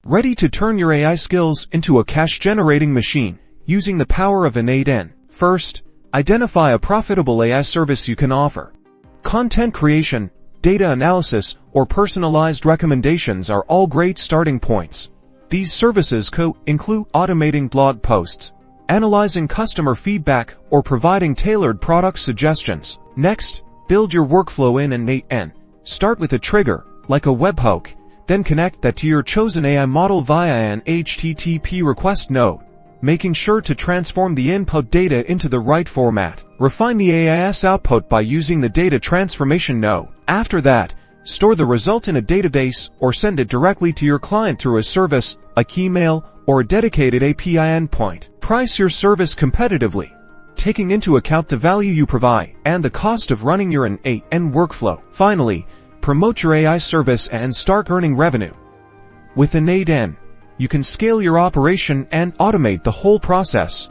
Ready to turn your AI skills into a cash-generating machine using the power of N8n. First, identify a profitable AI service you can offer. Content creation, data analysis, or personalized recommendations are all great starting points. These services include automating blog posts, analyzing customer feedback, or providing tailored product suggestions. Next, build your workflow in N8n. Start with a trigger, like a webhook, then connect that to your chosen AI model via an HTTP request node, making sure to transform the input data into the right format. Refine the AI's output by using the data transformation node. After that, store the result in a database or send it directly to your client through a service, like email, or a dedicated API endpoint. Price your service competitively, taking into account the value you provide and the cost of running your N8n workflow. Finally, promote your AI service and start earning revenue. With N8n, you can scale your operation and automate the whole process.